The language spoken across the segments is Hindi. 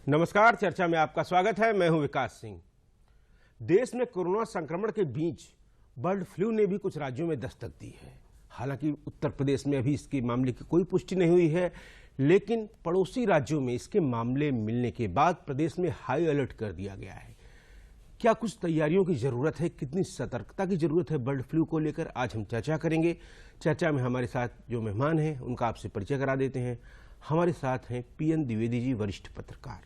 नमस्कार, चर्चा में आपका स्वागत है। मैं हूं विकास सिंह। देश में कोरोना संक्रमण के बीच बर्ड फ्लू ने भी कुछ राज्यों में दस्तक दी है। हालांकि उत्तर प्रदेश में अभी इसके मामले की कोई पुष्टि नहीं हुई है, लेकिन पड़ोसी राज्यों में इसके मामले मिलने के बाद प्रदेश में हाई अलर्ट कर दिया गया है। क्या कुछ तैयारियों की जरूरत है, कितनी सतर्कता की जरूरत है बर्ड फ्लू को लेकर, आज हम चर्चा करेंगे। चर्चा में हमारे साथ जो मेहमान हैं उनका आपसे परिचय करा देते हैं। हमारे साथ हैं पीएन द्विवेदी जी, वरिष्ठ पत्रकार।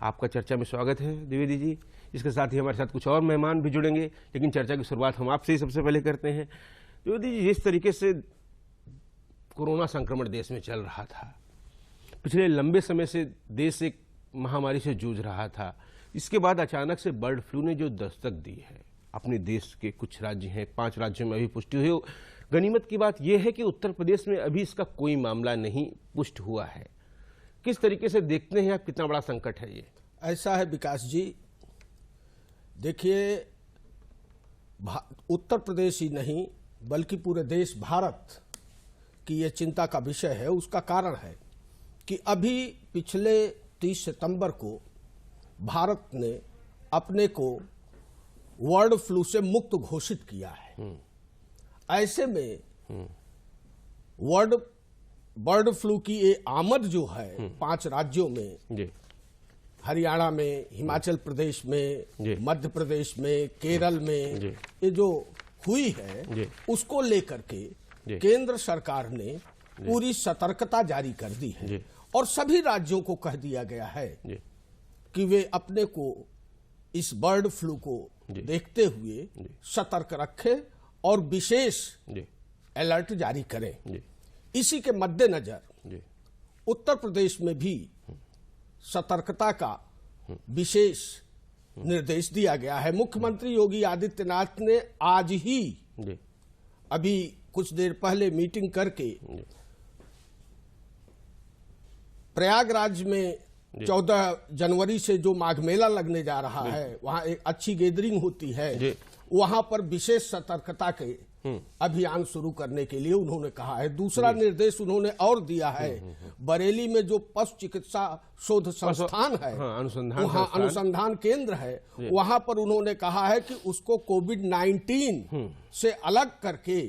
आपका चर्चा में स्वागत है द्विवेदी जी। इसके साथ ही हमारे साथ कुछ और मेहमान भी जुड़ेंगे, लेकिन चर्चा की शुरुआत हम आपसे ही सबसे पहले करते हैं। द्विवेदी जी, जिस तरीके से कोरोना संक्रमण देश में चल रहा था, पिछले लंबे समय से देश एक महामारी से जूझ रहा था, इसके बाद अचानक से बर्ड फ्लू ने जो दस्तक दी है, अपने देश के कुछ राज्य हैं, 5 राज्यों में अभी पुष्टि हुई। गनीमत की बात यह है कि उत्तर प्रदेश में अभी इसका कोई मामला नहीं पुष्ट हुआ है। किस तरीके से देखते हैं आप, कितना बड़ा संकट है ये? ऐसा है विकास जी, देखिए, उत्तर प्रदेश ही नहीं बल्कि पूरे देश भारत की ये चिंता का विषय है। उसका कारण है कि अभी पिछले 30 सितंबर को भारत ने अपने को बर्ड फ्लू से मुक्त घोषित किया है। ऐसे में बर्ड फ्लू की ये आमद जो है 5 राज्यों में, हरियाणा में, हिमाचल प्रदेश में, मध्य प्रदेश में, केरल में, ये जो हुई है, उसको लेकर के केंद्र सरकार ने पूरी सतर्कता जारी कर दी है और सभी राज्यों को कह दिया गया है कि वे अपने को इस बर्ड फ्लू को देखते हुए सतर्क रखें और विशेष अलर्ट जारी करें। इसी के मद्देनजर उत्तर प्रदेश में भी सतर्कता का विशेष निर्देश दिया गया है। मुख्यमंत्री योगी आदित्यनाथ ने आज ही अभी कुछ देर पहले मीटिंग करके प्रयागराज में 14 जनवरी से जो माघ मेला लगने जा रहा है, वहां एक अच्छी गैदरिंग होती है, वहां पर विशेष सतर्कता के अभियान शुरू करने के लिए उन्होंने कहा है। दूसरा निर्देश उन्होंने और दिया है, बरेली में जो पशु चिकित्सा शोध संस्थान है, अनुसंधान केंद्र है, वहां पर उन्होंने कहा है कि उसको कोविड-19 से अलग करके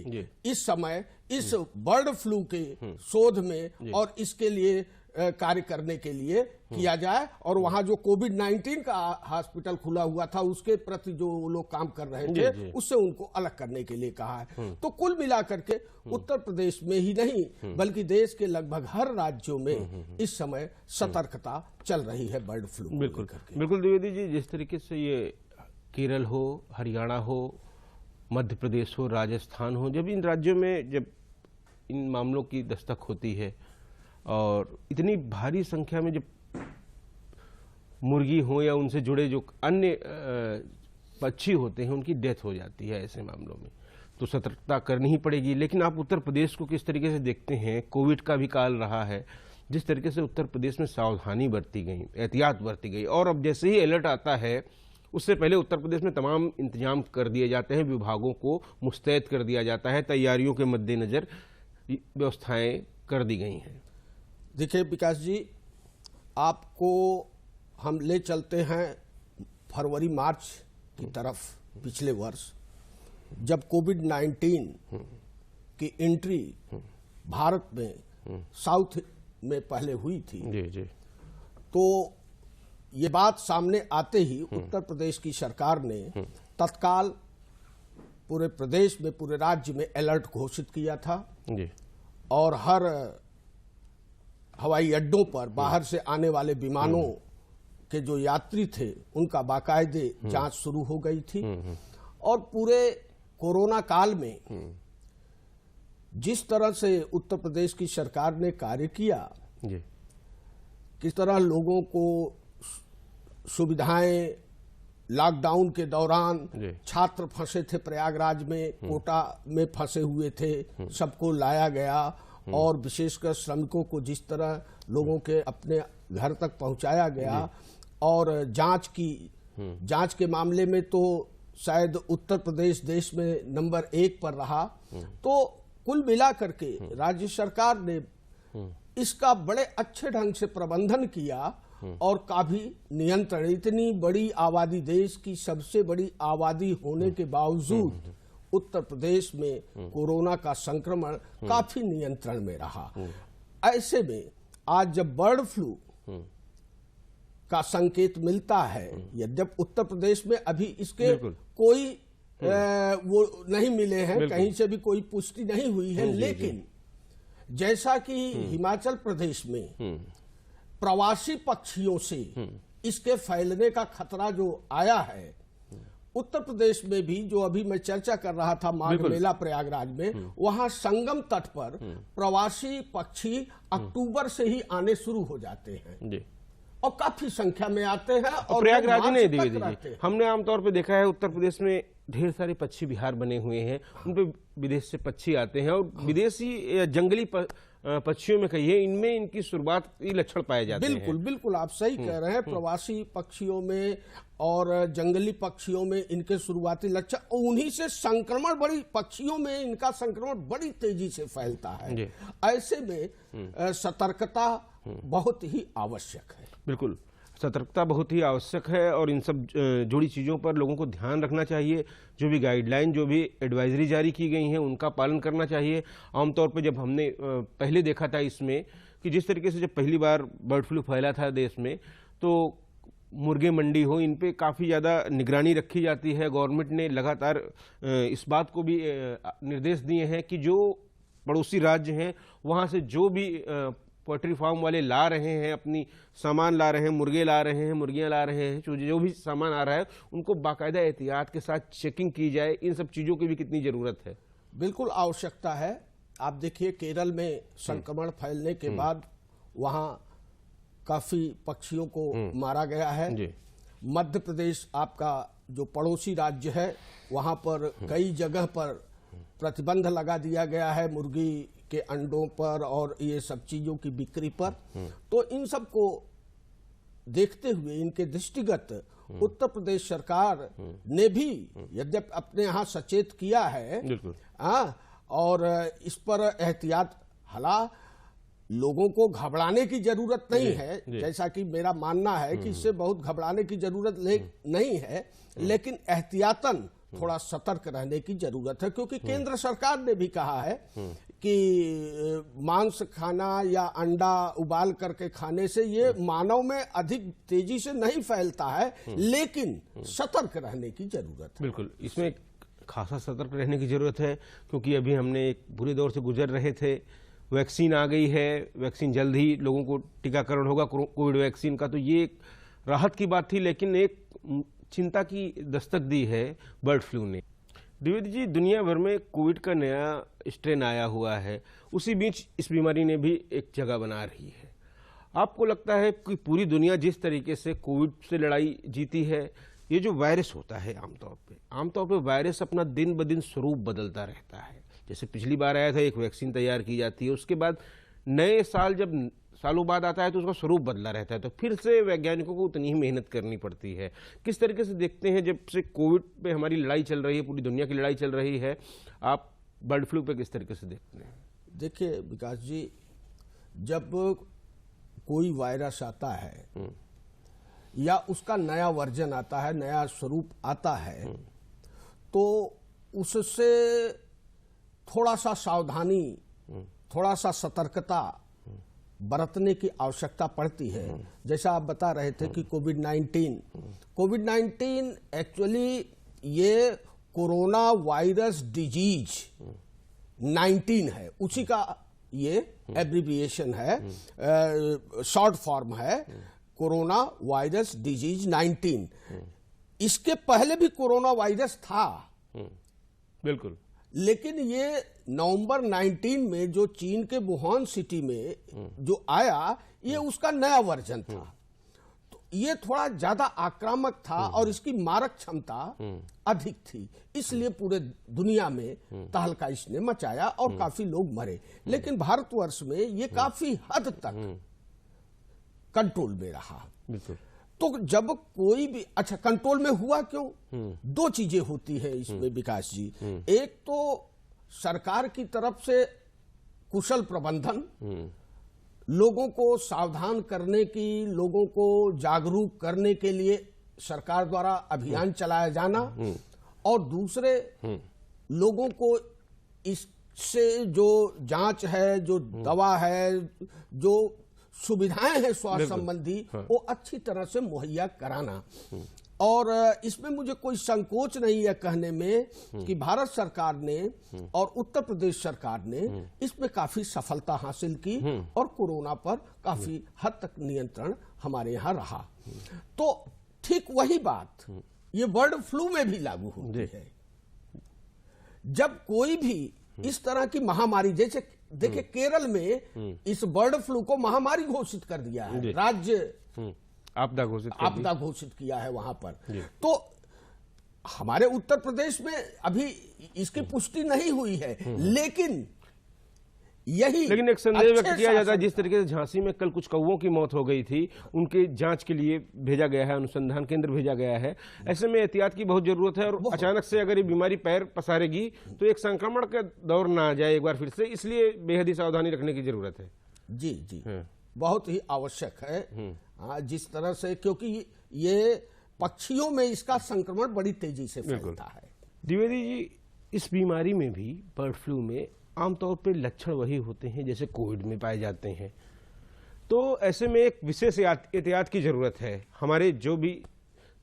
इस समय इस बर्ड फ्लू के शोध में और इसके लिए कार्य करने के लिए किया जाए। और वहां जो कोविड-19 का हॉस्पिटल खुला हुआ था, उसके प्रति जो लोग काम कर रहे थे, उससे उनको अलग करने के लिए कहा है। तो कुल मिलाकर के उत्तर प्रदेश में ही नहीं बल्कि देश के लगभग हर राज्यों में इस समय सतर्कता चल रही है बर्ड फ्लू। बिल्कुल बिल्कुल द्विवेदी जी, जिस तरीके से ये केरल हो, हरियाणा हो, मध्य प्रदेश हो, राजस्थान हो, जब इन राज्यों में जब इन मामलों की दस्तक होती है और इतनी भारी संख्या में जब मुर्गी हो या उनसे जुड़े जो अन्य पक्षी होते हैं उनकी डेथ हो जाती है, ऐसे मामलों में तो सतर्कता करनी ही पड़ेगी। लेकिन आप उत्तर प्रदेश को किस तरीके से देखते हैं? कोविड का भी काल रहा है, जिस तरीके से उत्तर प्रदेश में सावधानी बरती गई, एहतियात बरती गई, और अब जैसे ही अलर्ट आता है उससे पहले उत्तर प्रदेश में तमाम इंतजाम कर दिए जाते हैं, विभागों को मुस्तैद कर दिया जाता है, तैयारियों के मद्देनजर व्यवस्थाएं कर दी गई हैं। देखिए विकास जी, आपको हम ले चलते हैं फरवरी मार्च की तरफ। पिछले वर्ष जब कोविड-19 की एंट्री भारत में साउथ में पहले हुई थी, तो ये बात सामने आते ही उत्तर प्रदेश की सरकार ने तत्काल पूरे प्रदेश में, पूरे राज्य में अलर्ट घोषित किया था और हर हवाई अड्डों पर बाहर से आने वाले विमानों के जो यात्री थे उनका बाकायदे जांच शुरू हो गई थी। और पूरे कोरोना काल में जिस तरह से उत्तर प्रदेश की सरकार ने कार्य किया, किस तरह लोगों को सुविधाएं, लॉकडाउन के दौरान छात्र फंसे थे प्रयागराज में, कोटा में फंसे हुए थे, सबको लाया गया और विशेषकर श्रमिकों को जिस तरह लोगों के अपने घर तक पहुंचाया गया और जांच के मामले में तो शायद उत्तर प्रदेश देश में नंबर 1 पर रहा। तो कुल मिलाकर के राज्य सरकार ने इसका बड़े अच्छे ढंग से प्रबंधन किया और काफी नियंत्रण। इतनी बड़ी आबादी, देश की सबसे बड़ी आबादी होने के बावजूद उत्तर प्रदेश में कोरोना का संक्रमण काफी नियंत्रण में रहा। ऐसे में आज जब बर्ड फ्लू का संकेत मिलता है, यद्यप उत्तर प्रदेश में अभी इसके कोई वो नहीं मिले हैं, कहीं से भी कोई पुष्टि नहीं हुई है, लेकिन जैसा कि हिमाचल प्रदेश में प्रवासी पक्षियों से इसके फैलने का खतरा जो आया है, उत्तर प्रदेश में भी जो अभी मैं चर्चा कर रहा था माघ मेला प्रयागराज में, वहां संगम तट पर प्रवासी पक्षी अक्टूबर से ही आने शुरू हो जाते हैं और काफी संख्या में आते हैं। और प्रयागराज नहीं द्विवेदी जी, हमने आमतौर पर देखा है उत्तर प्रदेश में ढेर सारे पक्षी विहार बने हुए हैं, उन पे विदेश से पक्षी आते हैं और विदेशी जंगली पक्षियों में कहिए, इनमें इनकी शुरुआती लक्षण पाए जाते हैं। बिल्कुल बिल्कुल आप सही कह रहे हैं। प्रवासी पक्षियों में और जंगली पक्षियों में इनके शुरुआती लक्षण, उन्हीं से संक्रमण बड़ी पक्षियों में इनका संक्रमण बड़ी तेजी से फैलता है। ऐसे में सतर्कता बहुत ही आवश्यक है। बिल्कुल, सतर्कता बहुत ही आवश्यक है और इन सब जुड़ी चीज़ों पर लोगों को ध्यान रखना चाहिए। जो भी गाइडलाइन, जो भी एडवाइजरी जारी की गई हैं, उनका पालन करना चाहिए। आमतौर पर जब हमने पहले देखा था इसमें कि जिस तरीके से जब पहली बार बर्ड फ्लू फैला था देश में, तो मुर्गे मंडी हो, इन पे काफ़ी ज़्यादा निगरानी रखी जाती है। गवर्नमेंट ने लगातार इस बात को भी निर्देश दिए हैं कि जो पड़ोसी राज्य हैं वहाँ से जो भी पोल्ट्री फार्म वाले ला रहे हैं, अपनी सामान ला रहे हैं, मुर्गे ला रहे हैं, मुर्गियां ला रहे हैं, जो भी सामान आ रहा है उनको बाकायदा एहतियात के साथ चेकिंग की जाए। इन सब चीज़ों की भी कितनी ज़रूरत है? बिल्कुल आवश्यकता है। आप देखिए केरल में संक्रमण फैलने के बाद वहाँ काफी पक्षियों को मारा गया है। मध्य प्रदेश आपका जो पड़ोसी राज्य है, वहाँ पर कई जगह पर प्रतिबंध लगा दिया गया है मुर्गी के अंडों पर और ये सब चीजों की बिक्री पर। तो इन सब को देखते हुए, इनके दृष्टिगत उत्तर प्रदेश सरकार ने भी यद्यप अपने यहाँ सचेत किया है और इस पर एहतियात, हालांकि लोगों को घबराने की जरूरत नहीं है, जैसा कि मेरा मानना है कि इससे बहुत घबराने की जरूरत नहीं है, लेकिन एहतियातन थोड़ा सतर्क रहने की जरूरत है। क्योंकि केंद्र सरकार ने भी कहा है कि मांस खाना या अंडा उबाल करके खाने से ये मानव में अधिक तेजी से नहीं फैलता है, लेकिन सतर्क रहने की जरूरत है। बिल्कुल, इसमें खासा सतर्क रहने की जरूरत है, क्योंकि अभी हमने एक बुरे दौर से गुजर रहे थे। वैक्सीन आ गई है, वैक्सीन जल्द ही लोगों को टीकाकरण होगा कोविड वैक्सीन का, तो ये एक राहत की बात थी, लेकिन एक चिंता की दस्तक दी है बर्ड फ्लू ने। द्विवेदी जी, दुनिया भर में कोविड का नया स्ट्रेन आया हुआ है, उसी बीच इस बीमारी ने भी एक जगह बना रही है। आपको लगता है कि पूरी दुनिया जिस तरीके से कोविड से लड़ाई जीती है, ये जो वायरस होता है आमतौर पे वायरस अपना दिन ब दिन स्वरूप बदलता रहता है। जैसे पिछली बार आया था, एक वैक्सीन तैयार की जाती है, उसके बाद नए साल जब सालों बाद आता है तो उसका स्वरूप बदला रहता है, तो फिर से वैज्ञानिकों को उतनी ही मेहनत करनी पड़ती है। किस तरीके से देखते हैं, जब से कोविड पे हमारी लड़ाई चल रही है, पूरी दुनिया की लड़ाई चल रही है, आप बर्ड फ्लू पे किस तरीके से देखते हैं? देखिए विकास जी, जब कोई वायरस आता है या उसका नया वर्जन आता है, नया स्वरूप आता है, तो उससे थोड़ा सा सावधानी, थोड़ा सा सतर्कता बरतने की आवश्यकता पड़ती है। जैसा आप बता रहे थे कि कोविड-19 एक्चुअली ये कोरोना वायरस डिजीज 19 है, उसी का ये एब्रिविएशन है, शॉर्ट फॉर्म है, कोरोना वायरस डिजीज 19। इसके पहले भी कोरोना वायरस था, बिल्कुल, लेकिन ये नवंबर 19 में जो चीन के वुहान सिटी में जो आया, ये उसका नया वर्जन था। तो ये थोड़ा ज्यादा आक्रामक था और इसकी मारक क्षमता अधिक थी, इसलिए पूरे दुनिया में तहलका इसने मचाया और काफी लोग मरे। लेकिन भारतवर्ष में ये काफी हद तक कंट्रोल में रहा। तो जब कोई भी, अच्छा कंट्रोल में हुआ क्यों? दो चीजें होती है इसमें विकास जी। एक तो सरकार की तरफ से कुशल प्रबंधन, लोगों को सावधान करने की, लोगों को जागरूक करने के लिए सरकार द्वारा अभियान चलाया जाना, और दूसरे लोगों को इससे जो जांच है, जो दवा है, जो सुविधाएं हैं स्वास्थ्य संबंधी, वो अच्छी तरह से मुहैया कराना। और इसमें मुझे कोई संकोच नहीं है कहने में कि भारत सरकार ने और उत्तर प्रदेश सरकार ने इसमें काफी सफलता हासिल की और कोरोना पर काफी हद तक नियंत्रण हमारे यहाँ रहा। तो ठीक वही बात ये बर्ड फ्लू में भी लागू होती है। जब कोई भी इस तरह की महामारी, जैसे देखिए केरल में इस बर्ड फ्लू को महामारी घोषित कर दिया है, राज्य आपदा घोषित किया है वहां पर। तो हमारे उत्तर प्रदेश में अभी इसकी पुष्टि नहीं हुई है, लेकिन एक संदेह व्यक्त किया जाता है, जिस तरीके से झांसी में कल कुछ कौवों की मौत हो गई थी, उनके जांच के लिए भेजा गया है, अनुसंधान केंद्र भेजा गया है। ऐसे में एहतियात की बहुत जरूरत है, और अचानक से अगर ये बीमारी पैर पसारेगी तो एक संक्रमण का दौर ना आ जाए एक बार फिर से, इसलिए बेहद ही सावधानी रखने की जरूरत है। जी जी, बहुत ही आवश्यक है। जिस तरह से, क्योंकि ये पक्षियों में इसका संक्रमण बड़ी तेजी से फैलता है। द्विवेदी जी, इस बीमारी में भी, बर्ड फ्लू में आमतौर पे लक्षण वही होते हैं जैसे कोविड में पाए जाते हैं, तो ऐसे में एक विशेष एहतियात की जरूरत है। हमारे जो भी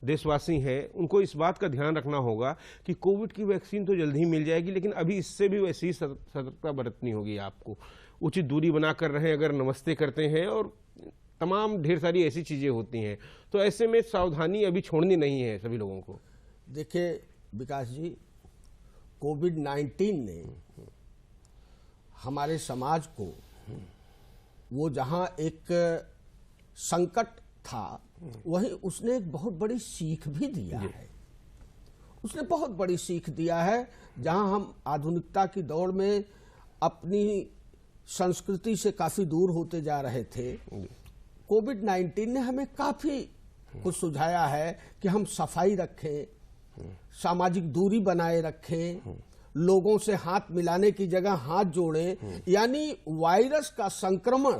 देशवासी हैं उनको इस बात का ध्यान रखना होगा कि कोविड की वैक्सीन तो जल्द ही मिल जाएगी, लेकिन अभी इससे भी वैसी ही सतर्कता बरतनी होगी आपको। उचित दूरी बनाकर रहें अगर नमस्ते करते हैं, और तमाम ढेर सारी ऐसी चीजें होती हैं, तो ऐसे में सावधानी अभी छोड़नी नहीं है सभी लोगों को। देखिए विकास जी, कोविड-19 ने हमारे समाज को, वो जहां एक संकट था, वहीं उसने एक बहुत बड़ी सीख भी दिया है। उसने बहुत बड़ी सीख दिया है। जहां हम आधुनिकता की दौड़ में अपनी संस्कृति से काफी दूर होते जा रहे थे, कोविड-19 ने हमें काफी कुछ सुझाया है कि हम सफाई रखें, सामाजिक दूरी बनाए रखें, लोगों से हाथ मिलाने की जगह हाथ जोड़ें। यानी वायरस का संक्रमण,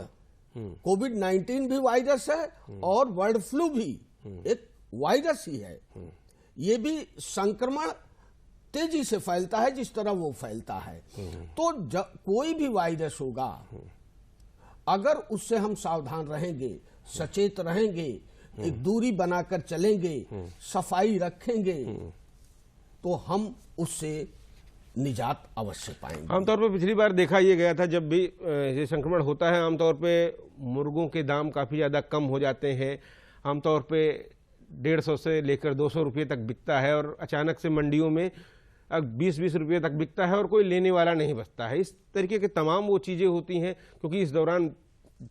कोविड-19 भी वायरस है और बर्ड फ्लू भी एक वायरस ही है। ये भी संक्रमण तेजी से फैलता है जिस तरह वो फैलता है। तो कोई भी वायरस होगा, अगर उससे हम सावधान रहेंगे, सचेत रहेंगे, एक दूरी बनाकर चलेंगे, सफाई रखेंगे, तो हम उससे निजात अवश्य पाएंगे। आमतौर पर पिछली बार देखा ये गया था, जब भी ये संक्रमण होता है, आमतौर पे मुर्गों के दाम काफी ज्यादा कम हो जाते हैं। आमतौर पे 150 से लेकर 200 रुपये तक बिकता है, और अचानक से मंडियों में 20-20 रुपये तक बिकता है और कोई लेने वाला नहीं बचता है। इस तरीके के तमाम वो चीजें होती हैं, क्योंकि इस दौरान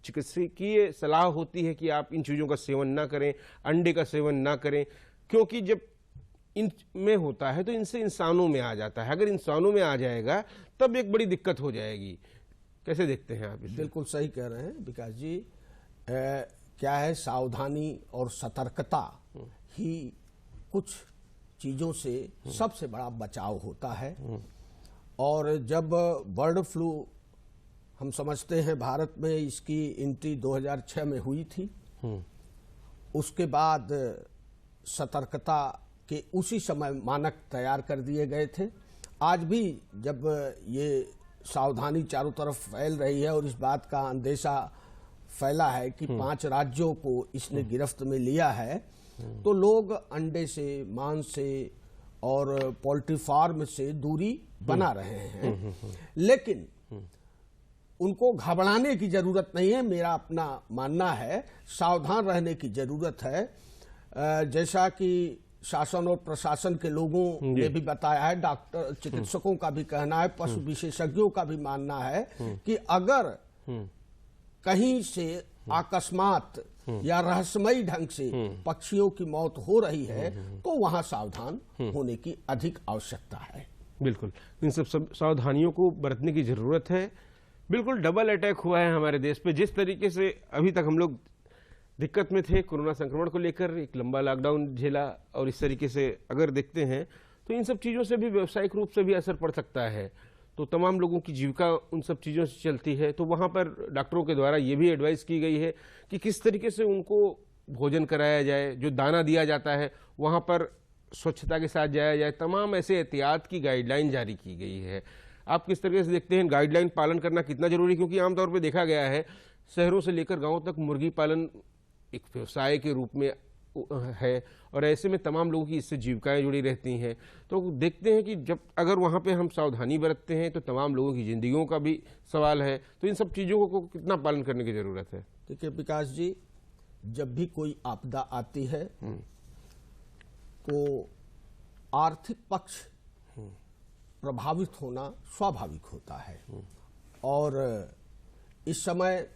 चिकित्सकीय सलाह होती है कि आप इन चीजों का सेवन ना करें, अंडे का सेवन ना करें, क्योंकि जब इनमें होता है तो इनसे इंसानों में आ जाता है। अगर इंसानों में आ जाएगा तब एक बड़ी दिक्कत हो जाएगी। कैसे देखते हैं आप इसे? बिल्कुल सही कह रहे हैं विकास जी। क्या है, सावधानी और सतर्कता ही कुछ चीजों से सबसे बड़ा बचाव होता है। और जब बर्ड फ्लू, हम समझते हैं भारत में इसकी एंट्री 2006 में हुई थी, उसके बाद सतर्कता के उसी समय मानक तैयार कर दिए गए थे। आज भी जब ये सावधानी चारों तरफ फैल रही है और इस बात का अंदेशा फैला है कि 5 राज्यों को इसने गिरफ्त में लिया है, तो लोग अंडे से, मांस से और पोल्ट्री फार्म से दूरी बना रहे हैं। लेकिन उनको घबराने की जरूरत नहीं है, मेरा अपना मानना है। सावधान रहने की जरूरत है। जैसा कि शासन और प्रशासन के लोगों ने भी बताया है, डॉक्टर, चिकित्सकों का भी कहना है, पशु विशेषज्ञों का भी मानना है कि अगर कहीं से अकस्मात या रहस्यमयी ढंग से पक्षियों की मौत हो रही है, तो वहां सावधान होने की अधिक आवश्यकता है। बिल्कुल, इन सब सावधानियों को बरतने की जरूरत है। बिल्कुल डबल अटैक हुआ है हमारे देश पे। जिस तरीके से अभी तक हम लोग दिक्कत में थे कोरोना संक्रमण को लेकर, एक लंबा लॉकडाउन झेला, और इस तरीके से अगर देखते हैं तो इन सब चीजों से भी व्यावसायिक रूप से भी असर पड़ सकता है। तो तमाम लोगों की जीविका उन सब चीज़ों से चलती है। तो वहाँ पर डॉक्टरों के द्वारा ये भी एडवाइस की गई है कि किस तरीके से उनको भोजन कराया जाए, जो दाना दिया जाता है वहाँ पर स्वच्छता के साथ जाया जाए। तमाम ऐसे एहतियात की गाइडलाइन जारी की गई है। आप किस तरीके से देखते हैं गाइडलाइन पालन करना कितना जरूरी, क्योंकि आमतौर पर देखा गया है शहरों से लेकर गाँव तक मुर्गी पालन एक व्यवसाय के रूप में है और ऐसे में तमाम लोगों की इससे जीविकाएं जुड़ी रहती हैं। तो देखते हैं कि जब अगर वहाँ पे हम सावधानी बरतते हैं तो तमाम लोगों की जिंदगियों का भी सवाल है। तो इन सब चीज़ों को कितना पालन करने की ज़रूरत है? देखिए विकास जी, जब भी कोई आपदा आती है तो आर्थिक पक्ष प्रभावित होना स्वाभाविक होता है। और इस समय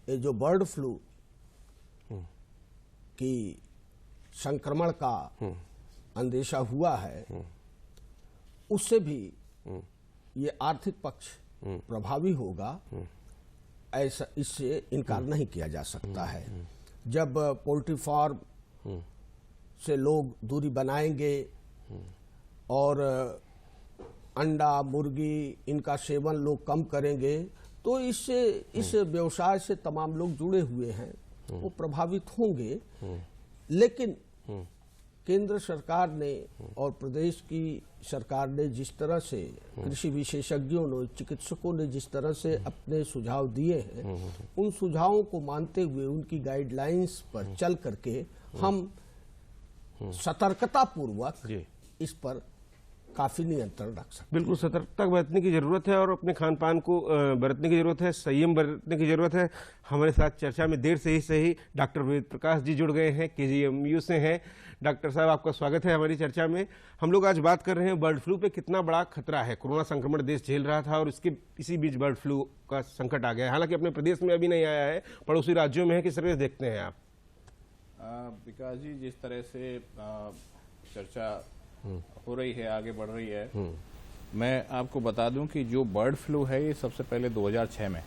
ये जो बर्ड फ्लू की संक्रमण का अंदेशा हुआ है, उससे भी ये आर्थिक पक्ष प्रभावी होगा, ऐसा इससे इनकार नहीं किया जा सकता है। जब पोल्ट्री फार्म से लोग दूरी बनाएंगे और अंडा मुर्गी इनका सेवन लोग कम करेंगे तो इससे इस व्यवसाय से तमाम लोग जुड़े हुए हैं वो प्रभावित होंगे। लेकिन केंद्र सरकार ने और प्रदेश की सरकार ने जिस तरह से कृषि विशेषज्ञों ने, चिकित्सकों ने जिस तरह से अपने सुझाव दिए हैं, उन सुझावों को मानते हुए उनकी गाइडलाइंस पर चल करके हम सतर्कता पूर्वक इस पर काफी नियंत्रण रख सकते। बिल्कुल सतर्कता बरतने की जरूरत है और अपने खान पान को बरतने की जरूरत है, संयम बरतने की जरूरत है। हमारे साथ चर्चा में देर से ही सही डॉक्टर वेद प्रकाश जी जुड़ गए हैं, KGMU से हैं। डॉक्टर साहब आपका स्वागत है हमारी चर्चा में। हम लोग आज बात कर रहे हैं बर्ड फ्लू पे कितना बड़ा खतरा है। कोरोना संक्रमण देश झेल रहा था और इसके इसी बीच बर्ड फ्लू का संकट आ गया है। हालांकि अपने प्रदेश में अभी नहीं आया है, पड़ोसी राज्यों में है। किस तरह से देखते हैं आप? विकास जी, जिस तरह से चर्चा हो रही है, आगे बढ़ रही है, मैं आपको बता दूं कि जो बर्ड फ्लू है ये सबसे पहले 2006 में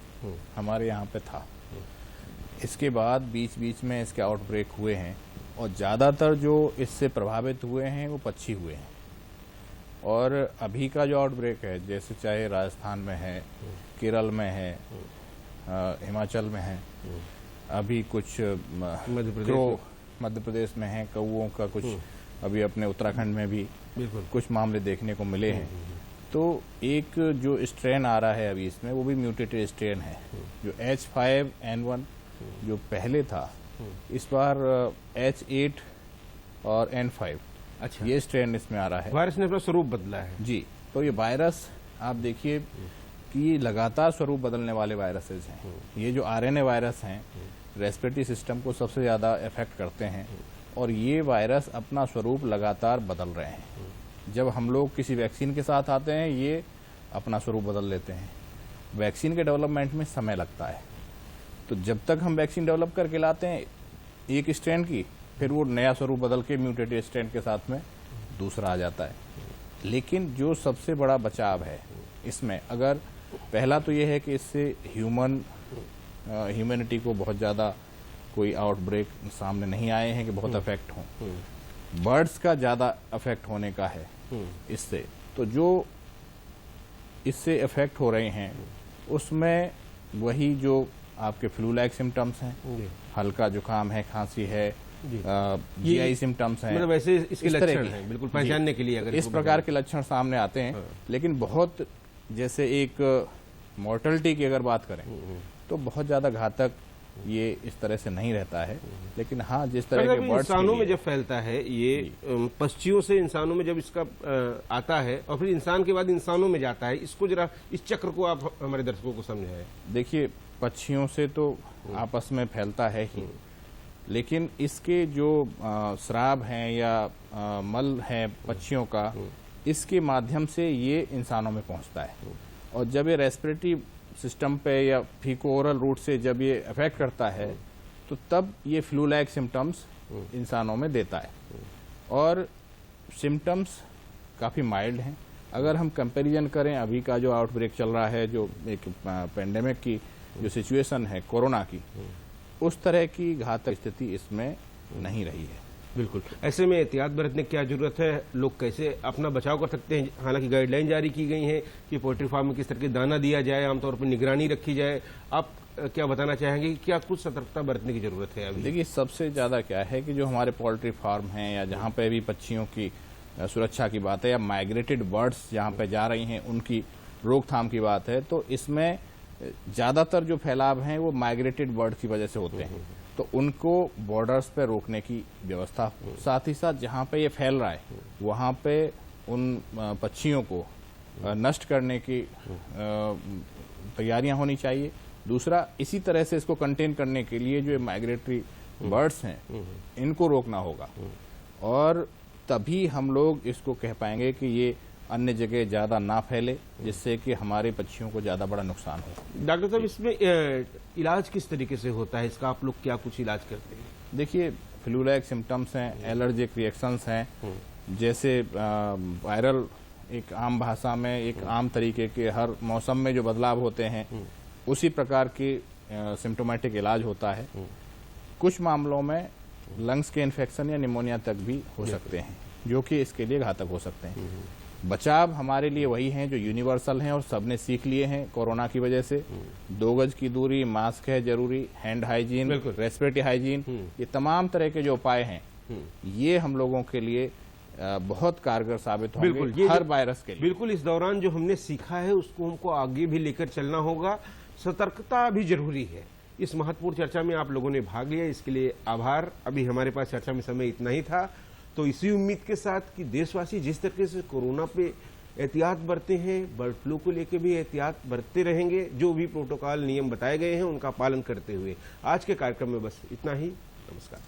हमारे यहाँ पे था। इसके बाद बीच बीच में इसके आउटब्रेक हुए हैं और ज़्यादातर जो इससे प्रभावित हुए हैं वो पक्षी हुए हैं। और अभी का जो आउटब्रेक है, जैसे चाहे राजस्थान में है, केरल में है, हिमाचल में है, अभी कुछ मध्य प्रदेश में है, कौओं का कुछ अभी अपने उत्तराखंड में भी कुछ मामले देखने को मिले हैं। तो एक जो स्ट्रेन आ रहा है अभी इसमें, वो भी म्यूटेटेड स्ट्रेन है। जो H5N1 जो पहले था, इस बार H8 और N5, अच्छा, ये स्ट्रेन इसमें आ रहा है। वायरस ने अपना स्वरूप बदला है जी। तो ये वायरस आप देखिए कि लगातार स्वरूप बदलने वाले वायरसेस हैं। ये जो RNA वायरस हैं, रेस्पिरेटरी सिस्टम को सबसे ज़्यादा इफेक्ट करते हैं और ये वायरस अपना स्वरूप लगातार बदल रहे हैं। जब हम लोग किसी वैक्सीन के साथ आते हैं, ये अपना स्वरूप बदल लेते हैं। वैक्सीन के डेवलपमेंट में समय लगता है, तो जब तक हम वैक्सीन डेवलप करके लाते हैं एक स्ट्रेन की, फिर वो नया स्वरूप बदल के म्यूटेटेड स्ट्रेन के साथ में दूसरा आ जाता है। लेकिन जो सबसे बड़ा बचाव है इसमें, अगर पहला तो ये है कि इससे ह्यूमैनिटी को बहुत ज़्यादा कोई आउटब्रेक सामने नहीं आए हैं कि बहुत अफेक्ट हों। बर्ड्स का ज़्यादा अफेक्ट होने का है इससे। तो जो इससे अफेक्ट हो रहे हैं उसमें वही जो आपके फ्लू लाइक सिम्टम्स हैं, हल्का जुकाम है, खांसी है, GI सिम्टम्स हैं, मतलब वैसे इसके लक्षण हैं बिल्कुल पहचानने के लिए अगर इस प्रकार के लक्षण सामने आते हैं। लेकिन बहुत जैसे एक मॉर्टलिटी की अगर बात करें तो बहुत ज़्यादा घातक ये इस तरह से नहीं रहता है। लेकिन हाँ, जिस तरह के बर्ड्स इंसानों में जब फैलता है, ये पक्षियों से इंसानों में जब इसका आता है और फिर इंसान के बाद इंसानों में जाता है, इसको जरा इस चक्र को आप हमारे दर्शकों को समझाएं। देखिए, पक्षियों से तो आपस में फैलता है ही, लेकिन इसके जो श्राप हैं या मल है पक्षियों का, इसके माध्यम से ये इंसानों में पहुंचता है। और जब ये रेस्पिरेटरी सिस्टम पे या फीको ओरल रूट से जब ये अफेक्ट करता है तो तब ये फ्लू लाइक सिम्टम्स इंसानों में देता है। और सिम्टम्स काफ़ी माइल्ड हैं। अगर हम कंपैरिजन करें अभी का जो आउटब्रेक चल रहा है, जो एक पेंडेमिक की जो सिचुएशन है कोरोना की, उस तरह की घातक स्थिति इसमें नहीं रही है। बिल्कुल, ऐसे में एहतियात बरतने की क्या जरूरत है, लोग कैसे अपना बचाव कर सकते हैं? हालांकि गाइडलाइन जारी की गई है कि पोल्ट्री फार्म में किस तरह के दाना दिया जाए, आमतौर पर निगरानी रखी जाए। आप क्या बताना चाहेंगे कि क्या कुछ सतर्कता बरतने की जरूरत है अभी? देखिए, सबसे ज्यादा क्या है कि जो हमारे पोल्ट्री फार्म हैं या जहाँ पे भी पक्षियों की सुरक्षा की बात है या माइग्रेटेड बर्ड्स जहाँ पे जा रही हैं उनकी रोकथाम की बात है, तो इसमें ज्यादातर जो फैलाव हैं वो माइग्रेटेड बर्ड की वजह से होते हैं। तो उनको बॉर्डर्स पे रोकने की व्यवस्था, साथ ही साथ जहाँ पे ये फैल रहा है वहाँ पे उन पक्षियों को नष्ट करने की तैयारियां होनी चाहिए। दूसरा, इसी तरह से इसको कंटेन करने के लिए जो माइग्रेटरी बर्ड्स हैं इनको रोकना होगा, और तभी हम लोग इसको कह पाएंगे कि ये अन्य जगह ज्यादा ना फैले, जिससे कि हमारे पक्षियों को ज्यादा बड़ा नुकसान हो। डॉक्टर साहब, इसमें इलाज किस तरीके से होता है इसका? आप लोग क्या कुछ इलाज करते हैं? देखिए, फ्लू लाइक सिम्टम्स हैं, एलर्जिक रिएक्शंस हैं, जैसे वायरल, एक आम भाषा में एक आम तरीके के हर मौसम में जो बदलाव होते हैं उसी प्रकार की सिम्टोमेटिक इलाज होता है। कुछ मामलों में लंग्स के इन्फेक्शन या निमोनिया तक भी हो सकते हैं, जो कि इसके लिए घातक हो सकते हैं। बचाव हमारे लिए वही हैं जो यूनिवर्सल हैं और सबने सीख लिए हैं कोरोना की वजह से। 2 गज की दूरी, मास्क है जरूरी, हैंड हाइजीन, रेस्पिरेटरी हाइजीन, ये तमाम तरह के जो उपाय हैं ये हम लोगों के लिए बहुत कारगर साबित होंगे हर वायरस के लिए। बिल्कुल, इस दौरान जो हमने सीखा है उसको हमको आगे भी लेकर चलना होगा। सतर्कता भी जरूरी है। इस महत्वपूर्ण चर्चा में आप लोगों ने भाग लिया, इसके लिए आभार। अभी हमारे पास चर्चा में समय इतना ही था, तो इसी उम्मीद के साथ कि देशवासी जिस तरीके से कोरोना पे एहतियात बरते हैं, बर्ड फ्लू को लेकर भी एहतियात बरतते रहेंगे। जो भी प्रोटोकॉल नियम बताए गए हैं उनका पालन करते हुए आज के कार्यक्रम में बस इतना ही। नमस्कार।